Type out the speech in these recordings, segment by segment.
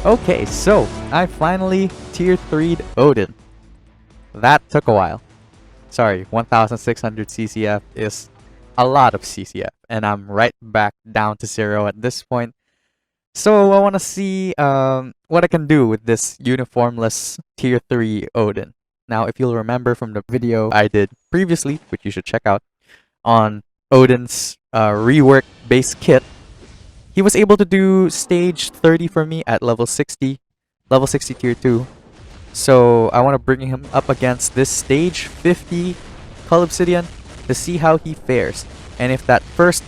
Okay, so I finally tier 3'd Odin. That took a while. Sorry, 1600 CCF is a lot of CCF, and I'm right back down to 0 at this point. So I want to see what I can do with this uniformless tier 3 Odin. Now, if you'll remember from the video I did previously, which you should check out, on Odin's rework base kit, he was able to do stage 30 for me at level 60 tier 2. So I want to bring him up against this stage 50 Cull Obsidian to see how he fares. And if that first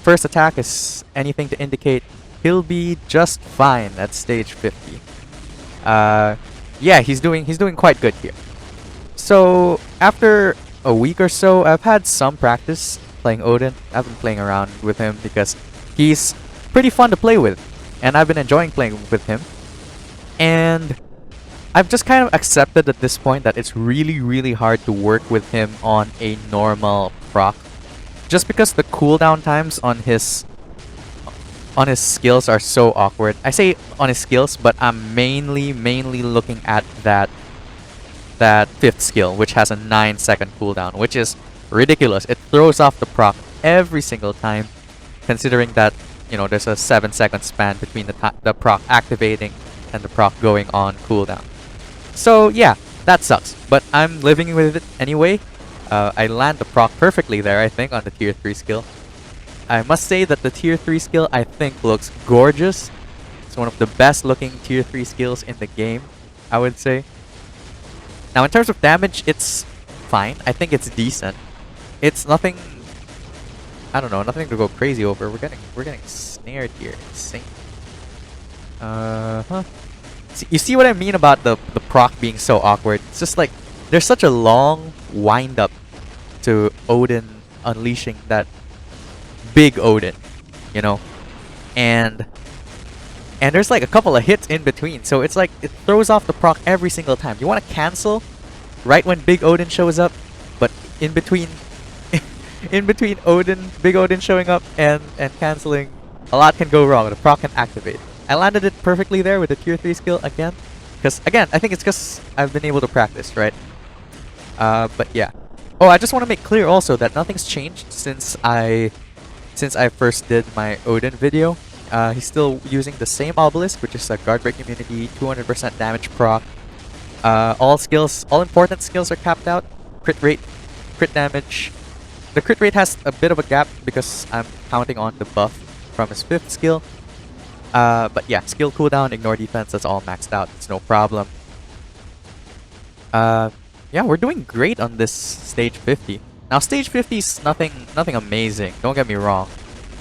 attack is anything to indicate, he'll be just fine at stage 50. Yeah, he's doing quite good here. So after a week or so, I've had some practice playing Odin. I've been playing around with him because he's pretty fun to play with, and I've been enjoying playing with him. And I've just kind of accepted at this point that it's really hard to work with him on a normal proc, just because the cooldown times on his skills are so awkward. I say on his skills, but I'm mainly looking at that 5th skill, which has a 9-second cooldown, which is ridiculous. It throws off the proc every single time, considering that, you know, there's a 7-second span between the proc activating and the proc going on cooldown. So yeah, that sucks, but I'm living with it anyway. I land the proc perfectly there, I think, on the tier 3 skill. I must say that the tier 3 skill, I think, looks gorgeous. It's one of the best looking tier 3 skills in the game, I would say. Now, in terms of damage, it's fine. I think it's decent. It's nothing, I don't know, nothing to go crazy over. We're getting snared here. Insane. You see what I mean about the proc being so awkward? It's just like there's such a long wind up to Odin unleashing that big Odin, you know, and there's like a couple of hits in between, so it's like it throws off the proc every single time. You want to cancel right when big Odin shows up, but in between big Odin showing up and canceling, a lot can go wrong. The proc can activate. I landed it perfectly there with the tier 3 skill again, because again, I think it's because I've been able to practice, right? But yeah. Oh, I just want to make clear also that nothing's changed since I first did my Odin video. He's still using the same obelisk, which is a guard break immunity, 200% damage proc. All important skills are capped out. Crit rate, crit damage. The crit rate has a bit of a gap because I'm counting on the buff from his 5th skill. But yeah, skill cooldown, ignore defense, that's all maxed out. It's no problem. Yeah, we're doing great on this stage 50. Now, stage 50 is nothing amazing, don't get me wrong.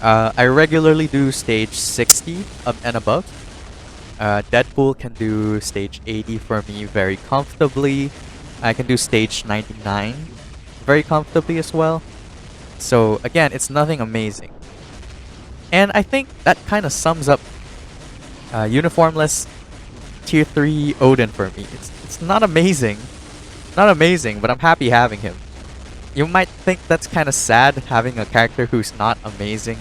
I regularly do stage 60 and above. Deadpool can do stage 80 for me very comfortably. I can do stage 99 very comfortably as well. So again, it's nothing amazing. And I think that kind of sums up uniformless tier 3 Odin for me. It's not amazing. Not amazing, but I'm happy having him. You might think that's kind of sad, having a character who's not amazing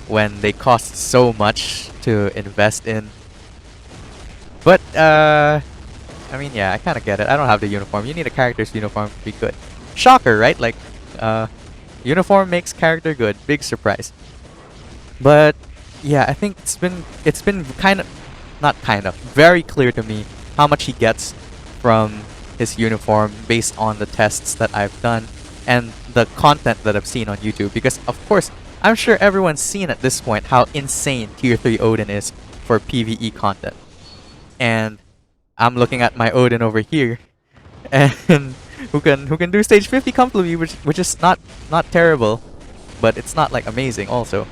when they cost so much to invest in. But, I mean, yeah, I kind of get it. I don't have the uniform. You need a character's uniform to be good. Shocker, right? Like, uniform makes character good. Big surprise. But, yeah, I think it's been very clear to me how much he gets from his uniform based on the tests that I've done and the content that I've seen on YouTube, because of course I'm sure everyone's seen at this point how insane tier 3 Odin is for PvE content. And I'm looking at my Odin over here and who can do stage 50 comfortably, which is not terrible, but it's not like amazing also.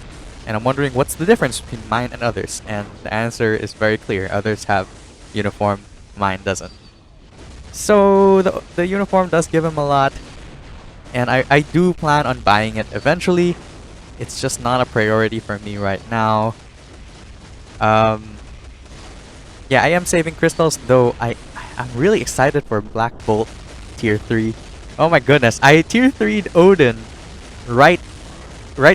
And I'm wondering what's the difference between mine and others, and the answer is very clear. Others have uniform, mine doesn't. So the uniform does give him a lot, and I do plan on buying it eventually. It's just not a priority for me right now. Yeah, I am saving crystals, though I'm really excited for Black Bolt tier 3. Oh my goodness, I tier 3'd Odin right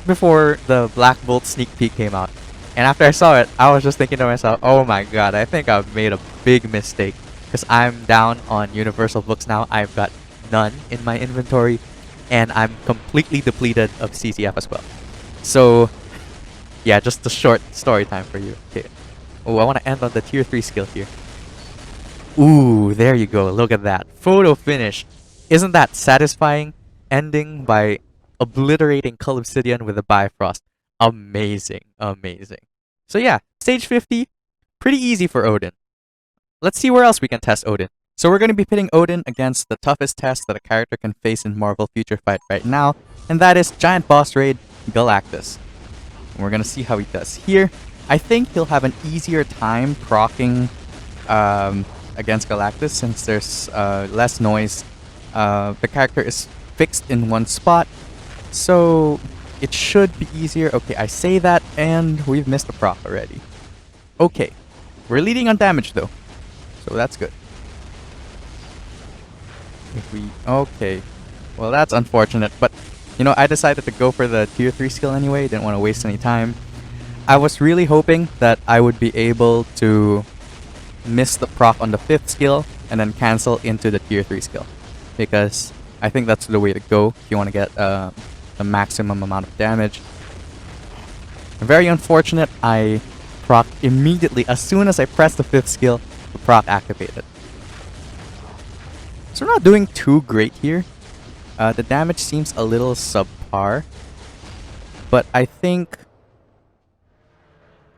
before the Black Bolt sneak peek came out. And after I saw it, I was just thinking to myself, oh my god, I think I've made a big mistake. Because I'm down on universal books now. I've got none in my inventory. And I'm completely depleted of CCF as well. So, yeah, just a short story time for you. Okay. Oh, I want to end on the tier 3 skill here. Ooh, there you go. Look at that. Photo finish. Isn't that satisfying? Ending by obliterating Cull Obsidian with a Bifrost. Amazing. Amazing. So yeah, stage 50. Pretty easy for Odin. Let's see where else we can test Odin. So we're going to be pitting Odin against the toughest test that a character can face in Marvel Future Fight right now. And that is Giant Boss Raid Galactus. And we're going to see how he does here. I think he'll have an easier time proccing against Galactus since there's less noise. The character is fixed in one spot. So it should be easier. Okay, I say that and we've missed a proc already. Okay, we're leading on damage though. So that's good. Okay, well that's unfortunate, but you know, I decided to go for the tier 3 skill anyway, didn't want to waste any time. I was really hoping that I would be able to miss the proc on the 5th skill and then cancel into the tier 3 skill, because I think that's the way to go if you want to get the maximum amount of damage. Very unfortunate, I proc immediately as soon as I pressed the 5th skill, the proc activated. So we're not doing too great here. The damage seems a little subpar, but I think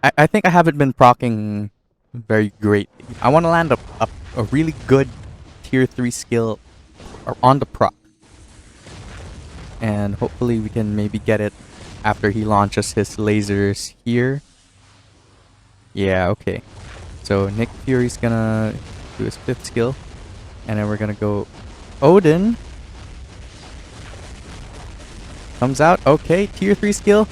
I haven't been proccing very greatly. I want to land a really good tier 3 skill on the proc, and hopefully we can maybe get it after he launches his lasers here. Yeah, okay. So Nick Fury's gonna do his 5th skill. And then we're gonna go Odin. Comes out. Okay, tier 3 skill.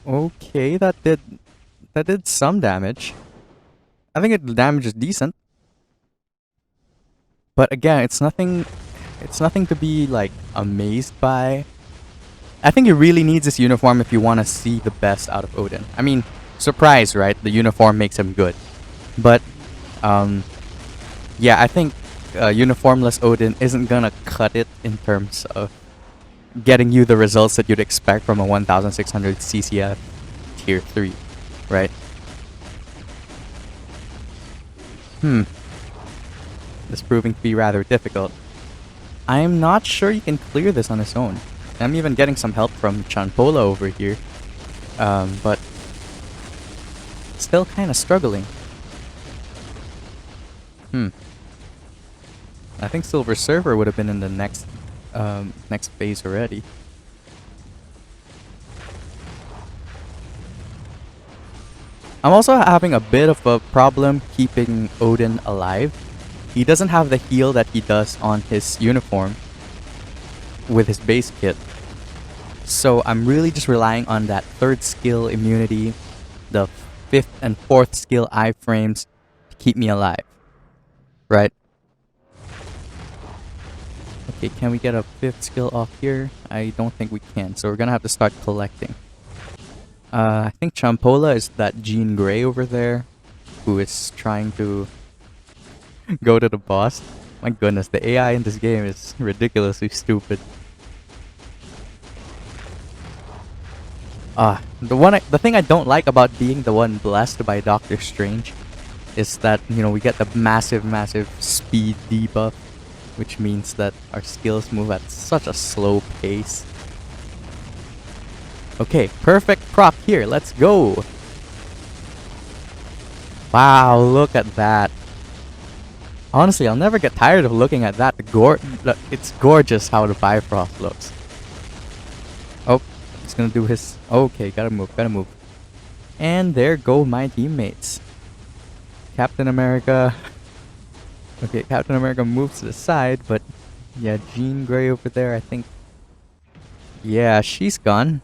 Okay, that did some damage. I think the damage is decent. But again, it's nothing to be like amazed by. I think he really needs this uniform if you want to see the best out of Odin. I mean, surprise, right? The uniform makes him good. But yeah, I think uniformless Odin isn't gonna cut it in terms of getting you the results that you'd expect from a 1600 CCF tier 3, right? This proving to be rather difficult. I'm not sure you can clear this on his own. I'm even getting some help from Chanpola over here, but still kind of struggling. I think Silver Surfer would have been in the next phase already. I'm also having a bit of a problem keeping Odin alive. He doesn't have the heal that he does on his uniform with his base kit. So I'm really just relying on that 3rd skill immunity, the 5th and 4th skill iframes to keep me alive. Right? Okay, can we get a 5th skill off here? I don't think we can, so we're gonna have to start collecting. I think Champola is that Jean Grey over there, who is trying to go to the boss. My goodness, the AI in this game is ridiculously stupid. The thing I don't like about being the one blessed by Doctor Strange is that, you know, we get the massive speed debuff, which means that our skills move at such a slow pace. Okay, perfect proc here. Let's go. Wow, look at that. Honestly, I'll never get tired of looking at that. It's gorgeous how the Bifrost looks. Oh, he's gonna do his... Okay, gotta move. And there go my teammates. Captain America... Okay, Captain America moves to the side, but... Yeah, Jean Grey over there, I think... Yeah, she's gone.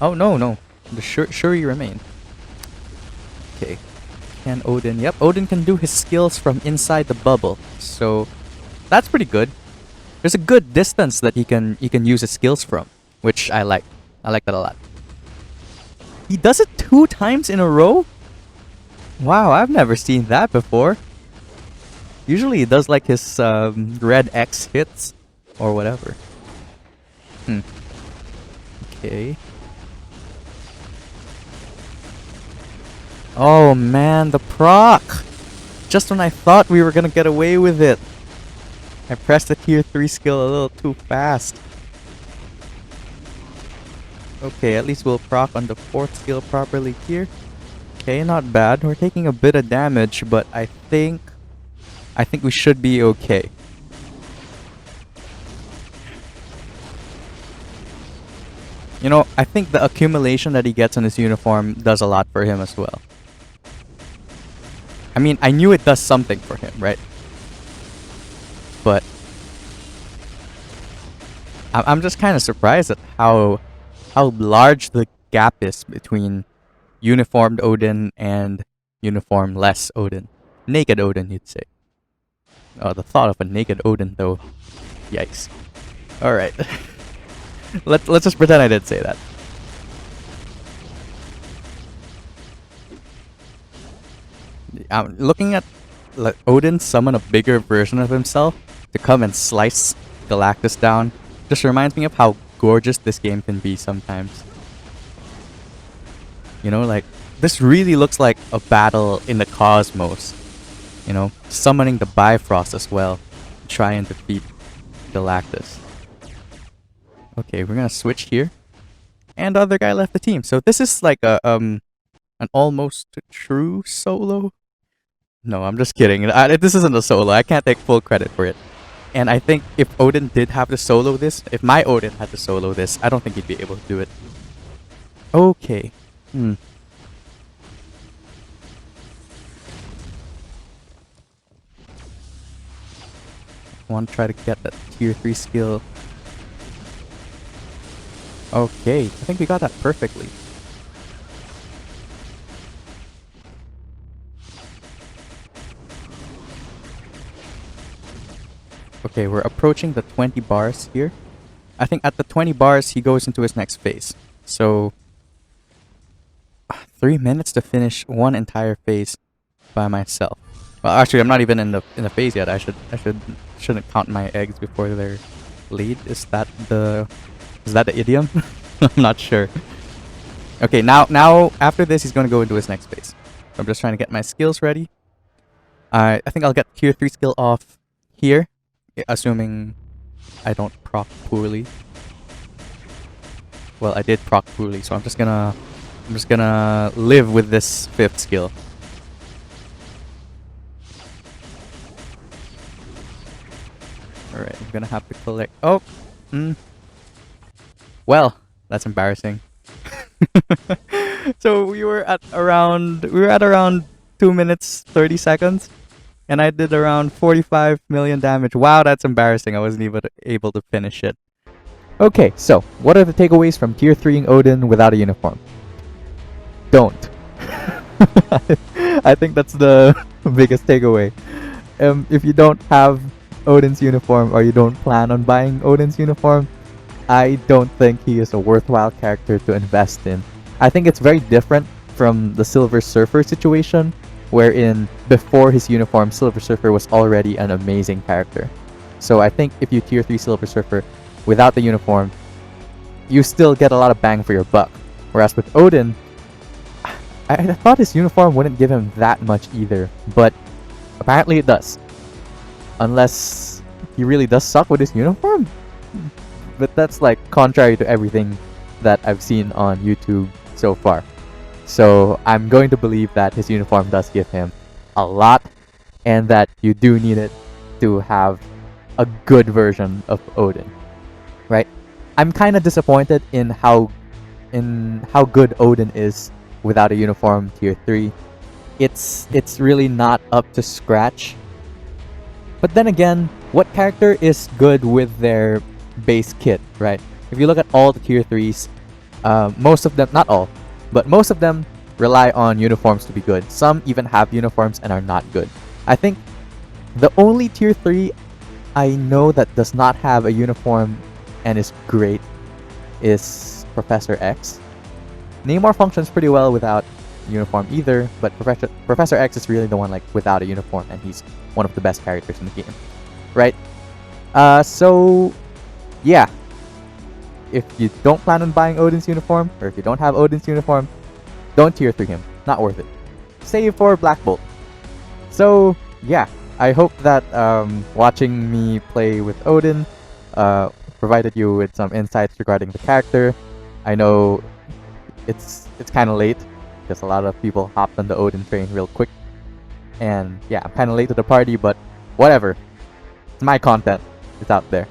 Oh, no. The Shuri remain. Okay. Can Odin... Yep, Odin can do his skills from inside the bubble. So, that's pretty good. There's a good distance that he can use his skills from, which I like. I like that a lot. He does it 2 times in a row? Wow, I've never seen that before. Usually he does like his red X hits or whatever. Okay. Oh man, the proc! Just when I thought we were gonna get away with it. I pressed the tier 3 skill a little too fast. Okay, at least we'll proc on the 4th skill properly here. Okay, not bad. We're taking a bit of damage, but I think we should be okay. You know, I think the accumulation that he gets on his uniform does a lot for him as well. I mean, I knew it does something for him, right? But I'm just kind of surprised at how large the gap is between uniformed Odin and uniform-less Odin. Naked Odin, you'd say. Oh, the thought of a naked Odin, though. Yikes. Alright. Let's just pretend I did say that. I'm looking at like Odin summon a bigger version of himself to come and slice Galactus down. Just reminds me of how gorgeous this game can be sometimes. You know, like, this really looks like a battle in the cosmos. You know, summoning the Bifrost as well to try and defeat Galactus. Okay, we're gonna switch here. And the other guy left the team. So this is like a an almost true solo. No, I'm just kidding. This isn't a solo. I can't take full credit for it. And I think if Odin did have to solo this, if my Odin had to solo this, I don't think he'd be able to do it. Okay. I want to try to get that tier 3 skill. Okay, I think we got that perfectly. Okay, we're approaching the 20 bars here. I think at the 20 bars, he goes into his next phase. So, 3 minutes to finish one entire phase by myself. Well, actually, I'm not even in the phase yet. I shouldn't count my eggs before they're laid. Is that the idiom? I'm not sure. Okay, now after this, he's gonna go into his next phase. So I'm just trying to get my skills ready. I think I'll get tier 3 skill off here, assuming I don't proc poorly. Well, I did proc poorly, so I'm just gonna live with this 5th skill. Alright, I'm gonna have to collect. Oh! Well, that's embarrassing. So we were at around 2 minutes 30 seconds. And I did around 45 million damage. Wow, that's embarrassing. I wasn't even able to finish it. Okay, so what are the takeaways from tier 3ing Odin without a uniform? Don't. I think that's the biggest takeaway. If you don't have Odin's uniform or you don't plan on buying Odin's uniform, I don't think he is a worthwhile character to invest in. I think it's very different from the Silver Surfer situation, wherein before his uniform, Silver Surfer was already an amazing character. So I think if you tier 3 Silver Surfer without the uniform, you still get a lot of bang for your buck. Whereas with Odin, I thought his uniform wouldn't give him that much either, but apparently it does. Unless he really does suck with his uniform. But that's like contrary to everything that I've seen on YouTube so far. So I'm going to believe that his uniform does give him a lot, and that you do need it to have a good version of Odin, right? I'm kind of disappointed in how good Odin is without a uniform tier 3. It's really not up to scratch. But then again, what character is good with their base kit, right? If you look at all the tier 3s, most of them, not all, but most of them rely on uniforms to be good. Some even have uniforms and are not good. I think the only tier 3 I know that does not have a uniform and is great is Professor X. Namor functions pretty well without uniform either, but Professor X is really the one like without a uniform, and he's one of the best characters in the game, right? So yeah, if you don't plan on buying Odin's uniform, or if you don't have Odin's uniform, don't tier 3 him. Not worth it. Save for Black Bolt. So yeah, I hope that watching me play with Odin provided you with some insights regarding the character. I know it's kind of late because a lot of people hopped on the Odin train real quick, and yeah, I'm kind of late to the party, but whatever. It's my content. It's out there.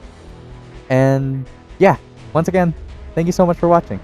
And yeah, once again, thank you so much for watching.